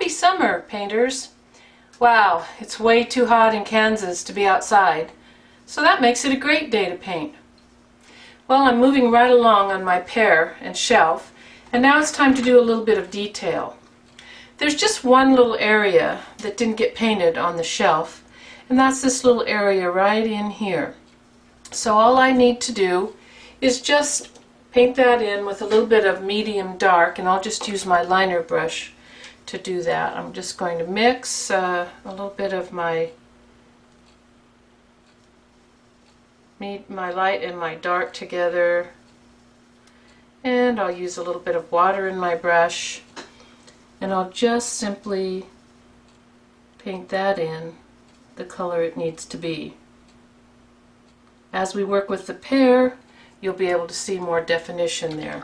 Happy summer, painters! Wow, it's way too hot in Kansas to be outside, so that makes it a great day to paint. Well, I'm moving right along on my pear and shelf, and now it's time to do a little bit of detail. There's just one little area that didn't get painted on the shelf, and that's this little area right in here. So all I need to do is just paint that in with a little bit of medium dark, and I'll just use my liner brush to do that. I'm just going to mix a little bit of my light and my dark together, and I'll use a little bit of water in my brush, and I'll just simply paint that in the color it needs to be. As we work with the pear, you'll be able to see more definition there.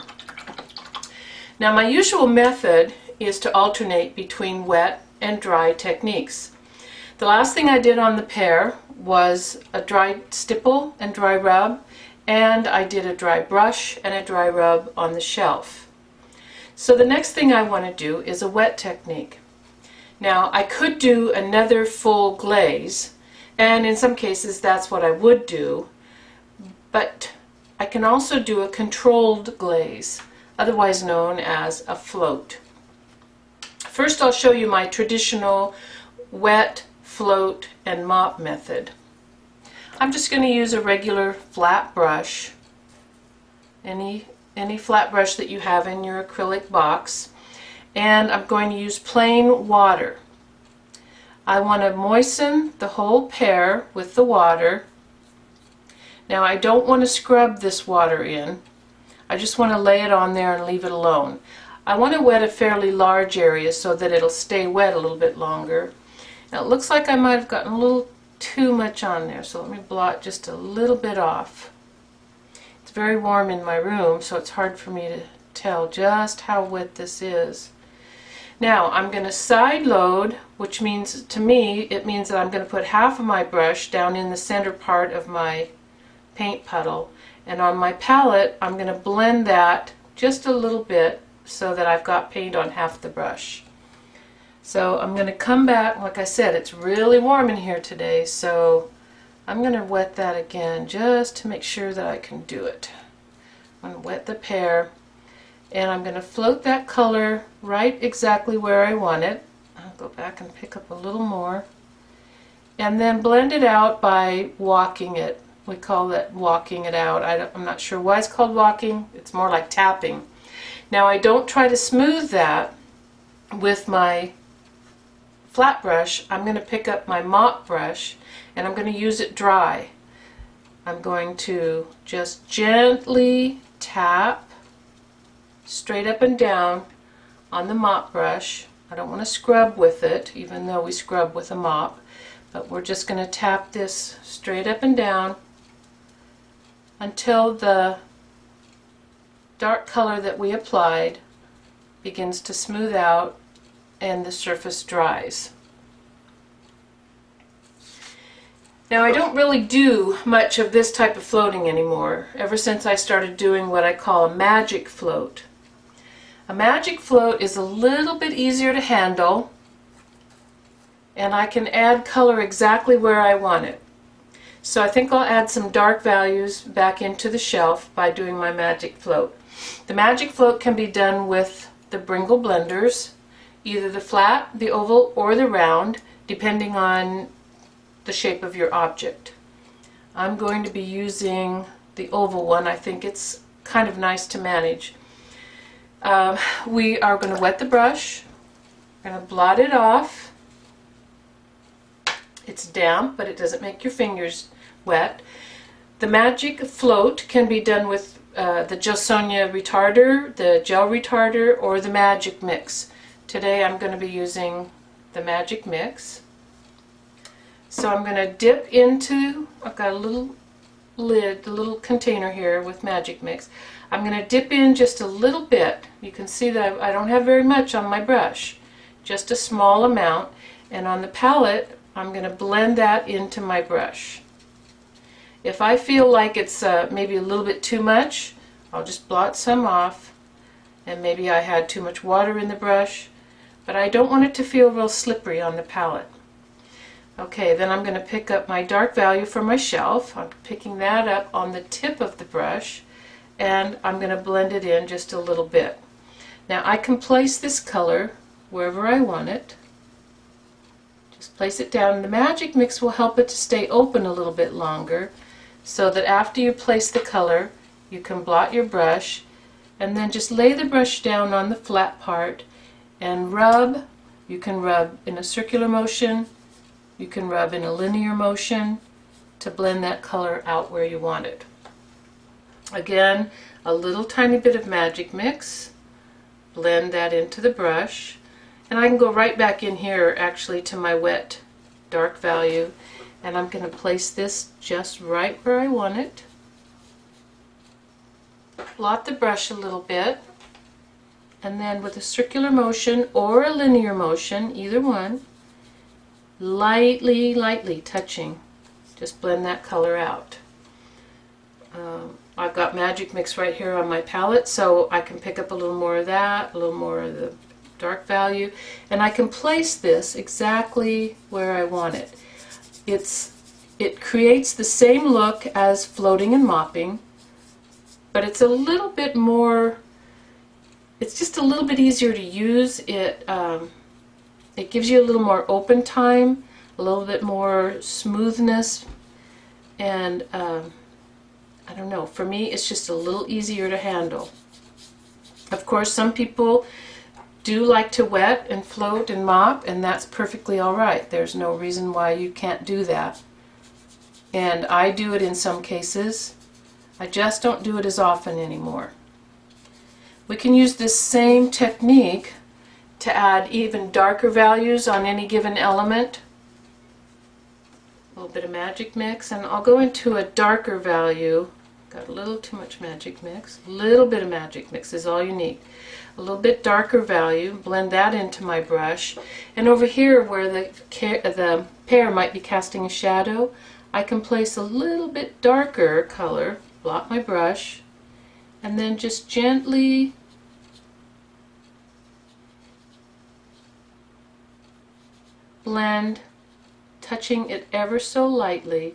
Now, my usual method is to alternate between wet and dry techniques. The last thing I did on the pear was a dry stipple and dry rub, and I did a dry brush and a dry rub on the shelf. So the next thing I want to do is a wet technique. Now, I could do another full glaze, and in some cases that's what I would do, but I can also do a controlled glaze, otherwise known as a float. First, I'll show you my traditional wet, float, and mop method. I'm just going to use a regular flat brush, any flat brush that you have in your acrylic box, and I'm going to use plain water. I want to moisten the whole pear with the water. Now, I don't want to scrub this water in. I just want to lay it on there and leave it alone. I want to wet a fairly large area so that it'll stay wet a little bit longer. Now, it looks like I might have gotten a little too much on there, so let me blot just a little bit off. It's very warm in my room, so it's hard for me to tell just how wet this is. Now, I'm going to side load, which means, to me, it means that I'm going to put half of my brush down in the center part of my paint puddle, and on my palette I'm going to blend that just a little bit so that I've got paint on half the brush. So I'm going to come back. Like I said, it's really warm in here today, so I'm going to wet that again just to make sure that I can do it. I'm going to wet the pear, and I'm going to float that color right exactly where I want it. I'll go back and pick up a little more, and then blend it out by walking it. We call that walking it out. I'm not sure why it's called walking. It's more like tapping. Now, I don't try to smooth that with my flat brush. I'm going to pick up my mop brush, and I'm going to use it dry. I'm going to just gently tap straight up and down on the mop brush. I don't want to scrub with it, even though we scrub with a mop, but we're just going to tap this straight up and down until the dark color that we applied begins to smooth out and the surface dries. Now, I don't really do much of this type of floating anymore, ever since I started doing what I call a magic float. A magic float is a little bit easier to handle, and I can add color exactly where I want it. So I think I'll add some dark values back into the shelf by doing my magic float. The magic float can be done with the Bringle blenders, either the flat, the oval, or the round, depending on the shape of your object. I'm going to be using the oval one. I think it's kind of nice to manage. We are going to wet the brush. We're going to blot it off. It's damp, but it doesn't make your fingers wet. The magic float can be done with the Sonja retarder, the gel retarder, or the magic mix. Today I'm going to be using the magic mix. So I'm going to dip into, I've got a little lid, a little container here with magic mix. I'm going to dip in just a little bit. You can see that I don't have very much on my brush, just a small amount, and on the palette I'm going to blend that into my brush. If I feel like it's maybe a little bit too much, I'll just blot some off, and maybe I had too much water in the brush. but I don't want it to feel real slippery on the palette. Okay, then I'm going to pick up my dark value from my shelf. I'm picking that up on the tip of the brush, and I'm going to blend it in just a little bit. Now I can place this color wherever I want it. Just place it down. The magic mix will help it to stay open a little bit longer, so that after you place the color, you can blot your brush, and then just lay the brush down on the flat part and rub. You can rub in a circular motion, you can rub in a linear motion to blend that color out where you want it. Again, a little tiny bit of magic mix, blend that into the brush, and I can go right back in here actually to my wet dark value, and I'm going to place this just right where I want it. Blot the brush a little bit, and then with a circular motion or a linear motion, either one, lightly touching, just blend that color out. I've got magic mix right here on my palette, so I can pick up a little more of that, a little more of the dark value, and I can place this exactly where I want it. It creates the same look as floating and mopping, but it's a little bit more, it's just a little bit easier to use. It gives you a little more open time, a little bit more smoothness, and I don't know, for me it's just a little easier to handle. Of course, some people do like to wet and float and mop, and that's perfectly alright. There's no reason why you can't do that. And I do it in some cases. I just don't do it as often anymore. We can use this same technique to add even darker values on any given element. A little bit of magic mix, and I'll go into a darker value. Got a little too much magic mix. A little bit of magic mix is all you need. A little bit darker value, blend that into my brush, and over here where the pear might be casting a shadow, I can place a little bit darker color, blot my brush, and then just gently blend, touching it ever so lightly.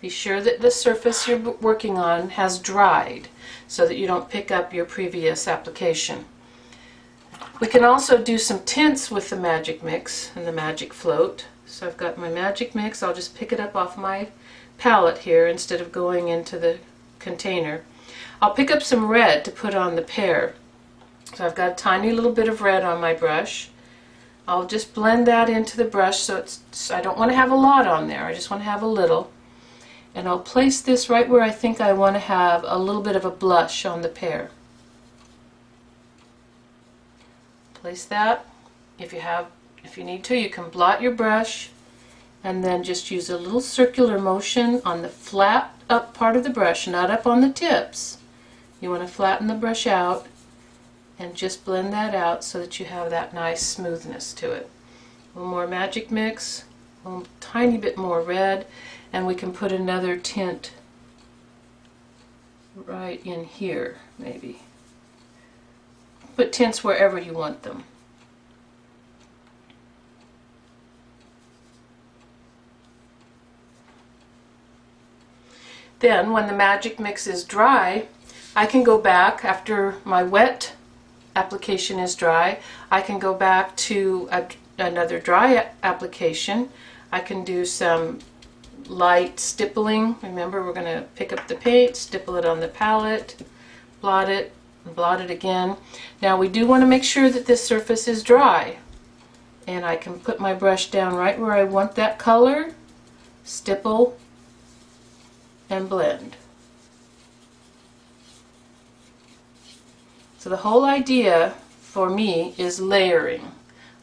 Be sure that the surface you're working on has dried so that you don't pick up your previous application. We can also do some tints with the magic mix and the magic float. So I've got my magic mix, I'll just pick it up off my palette here instead of going into the container. I'll pick up some red to put on the pear. So I've got a tiny little bit of red on my brush. I'll just blend that into the brush, so I don't want to have a lot on there, I just want to have a little. And I'll place this right where I think I want to have a little bit of a blush on the pear. Place that. If you need to, you can blot your brush and then just use a little circular motion on the flat up part of the brush, not up on the tips. You want to flatten the brush out and just blend that out so that you have that nice smoothness to it. A little more magic mix, a little tiny bit more red, and we can put another tint right in here maybe. Put tints wherever you want them. Then when the magic mix is dry, I can go back after my wet application is dry. I can go back to another dry application. I can do some light stippling. Remember, we're going to pick up the paint, stipple it on the palette, blot it, and blot it again. Now we do want to make sure that this surface is dry, and I can put my brush down right where I want that color, stipple, and blend. So the whole idea for me is layering.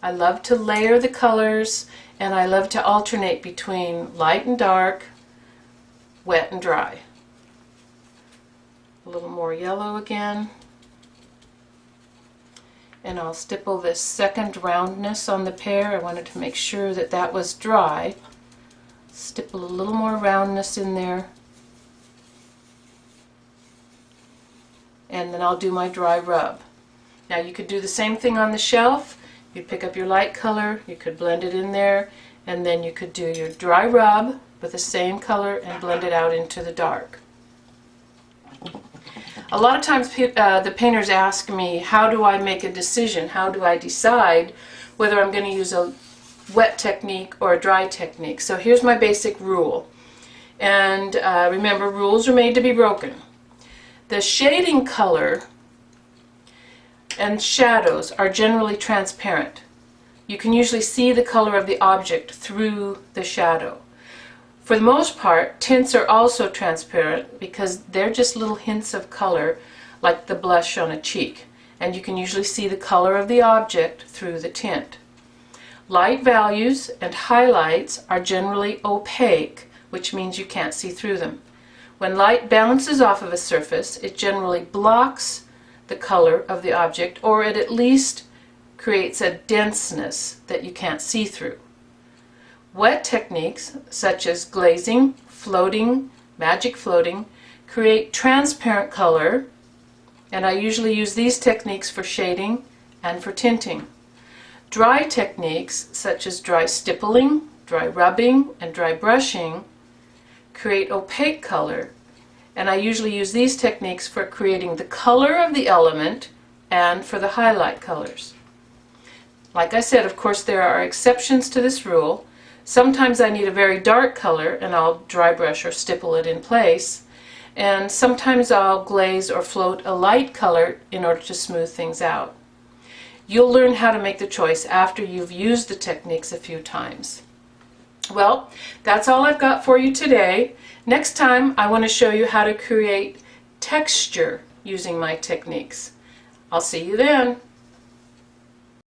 I love to layer the colors, and I love to alternate between light and dark, wet and dry. A little more yellow again. And I'll stipple this second roundness on the pear. I wanted to make sure that that was dry. Stipple a little more roundness in there. And then I'll do my dry rub. Now you could do the same thing on the shelf. You'd pick up your light color, you could blend it in there, and then you could do your dry rub with the same color and blend it out into the dark. A lot of times the painters ask me, how do I make a decision? How do I decide whether I'm going to use a wet technique or a dry technique? So here's my basic rule. And remember, rules are made to be broken. The shading color and shadows are generally transparent. You can usually see the color of the object through the shadow. For the most part, tints are also transparent because they're just little hints of color, like the blush on a cheek, and you can usually see the color of the object through the tint. Light values and highlights are generally opaque, which means you can't see through them. When light bounces off of a surface, it generally blocks the color of the object, or it at least creates a denseness that you can't see through. Wet techniques such as glazing, floating, magic floating, create transparent color, and I usually use these techniques for shading and for tinting. Dry techniques such as dry stippling, dry rubbing, and dry brushing create opaque color, and I usually use these techniques for creating the color of the element and for the highlight colors. Like I said, of course, there are exceptions to this rule. Sometimes I need a very dark color and I'll dry brush or stipple it in place, and sometimes I'll glaze or float a light color in order to smooth things out. You'll learn how to make the choice after you've used the techniques a few times. Well, that's all I've got for you today. Next time I want to show you how to create texture using my techniques. I'll see you then.